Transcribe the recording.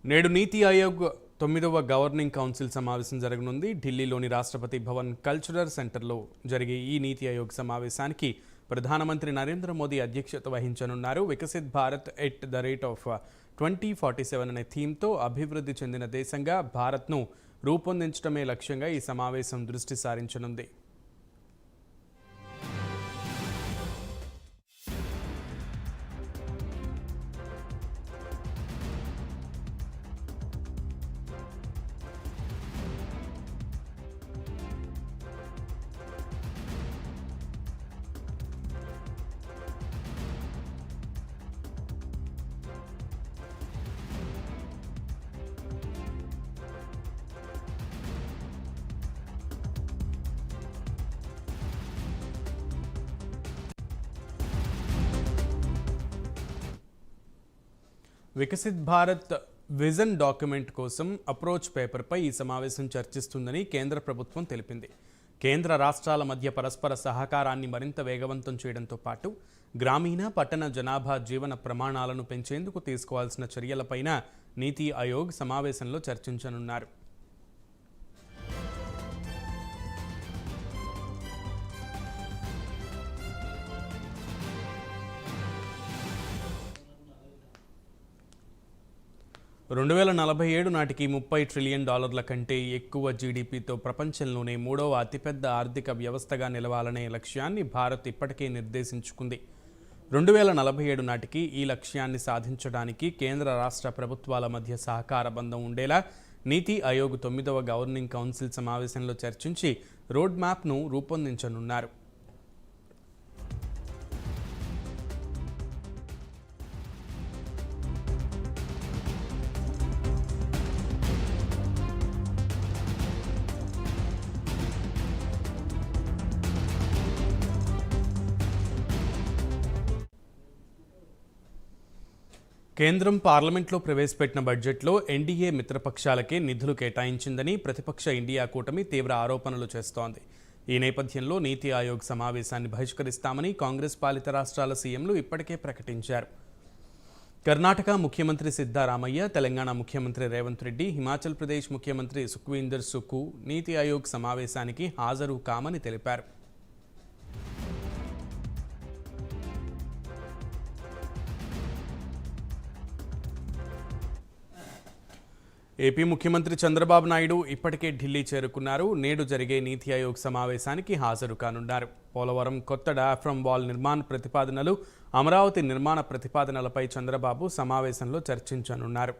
నేడు నీతి Aayog 9వ governing council సమావేశం జరగనుంది. ఢిల్లీలోని రాష్ట్రపతి భవన్ కల్చరల్ సెంటర్లో జరిగే ఈ నీతి ఆయోగ్ సమావేశానికి ప్రధానమంత్రి నరేంద్ర మోదీ అధ్యక్షత వహించనున్నారు. Viksit Bharat at the rate of 2047 అనే థీమ్తో అభివృద్ధి చెందిన దేశంగా భారత్ను రూపొందించడమే లక్ష్యంగా ఈ సమావేశం దృష్టి సారించనుంది. వికసిత్ భారత్ విజన్ డాక్యుమెంట్ కోసం అప్రోచ్ పేపర్పై ఈ సమావేశం చర్చిస్తుందని కేంద్ర ప్రభుత్వం తెలిపింది. కేంద్ర రాష్ట్రాల మధ్య పరస్పర సహకారాన్ని మరింత వేగవంతం చేయడంతో పాటు గ్రామీణ పట్టణ జనాభా జీవన ప్రమాణాలను పెంచేందుకు తీసుకోవాల్సిన చర్యలపైన నీతి ఆయోగ్ సమావేశంలో చర్చించనున్నారు. $2047 నాటికి $30 ట్రిలియన్ కంటే ఎక్కువ జీడీపీతో ప్రపంచంలోనే 3వ అతిపెద్ద ఆర్థిక వ్యవస్థగా నిలవాలనే లక్ష్యాన్ని భారత్ ఇప్పటికే నిర్దేశించుకుంది. 2047 నాటికి ఈ లక్ష్యాన్ని సాధించడానికి కేంద్ర రాష్ట్ర ప్రభుత్వాల మధ్య సహకార బంధం ఉండేలా నీతి ఆయోగ్ 9వ గవర్నింగ్ కౌన్సిల్ సమావేశంలో చర్చించి రోడ్ మ్యాప్ను రూపొందించనున్నారు. కేంద్రం పార్లమెంట్లో ప్రవేశపెట్టిన బడ్జెట్లో ఎన్డీఏ మిత్రపక్షాలకే నిధులు కేటాయించిందని ప్రతిపక్ష ఇండియా కూటమి తీవ్ర ఆరోపణలు చేస్తోంది. ఈ నేపథ్యంలో నీతి ఆయోగ్ సమావేశాన్ని బహిష్కరిస్తామని కాంగ్రెస్ పాలిత రాష్ట్రాల సీఎంలు ఇప్పటికే ప్రకటించారు. కర్ణాటక ముఖ్యమంత్రి సిద్ధరామయ్య, తెలంగాణ ముఖ్యమంత్రి రేవంత్ రెడ్డి, హిమాచల్ ప్రదేశ్ ముఖ్యమంత్రి సుఖ్వీందర్ సుఖు నీతి ఆయోగ్ సమావేశానికి హాజరు కామని తెలిపారు. ఏపీ ముఖ్యమంత్రి చంద్రబాబు నాయుడు ఇప్పటికే ఢిల్లీ చేరుకున్నారు. నేడు జరిగే నీతి ఆయోగ్ సమావేశానికి హాజరు కానున్నారు. పోలవరం కొత్త డయాఫ్రమ్ వాల్ నిర్మాణ ప్రతిపాదనలు, అమరావతి నిర్మాణ ప్రతిపాదనలపై చంద్రబాబు సమావేశంలో చర్చించనున్నారు.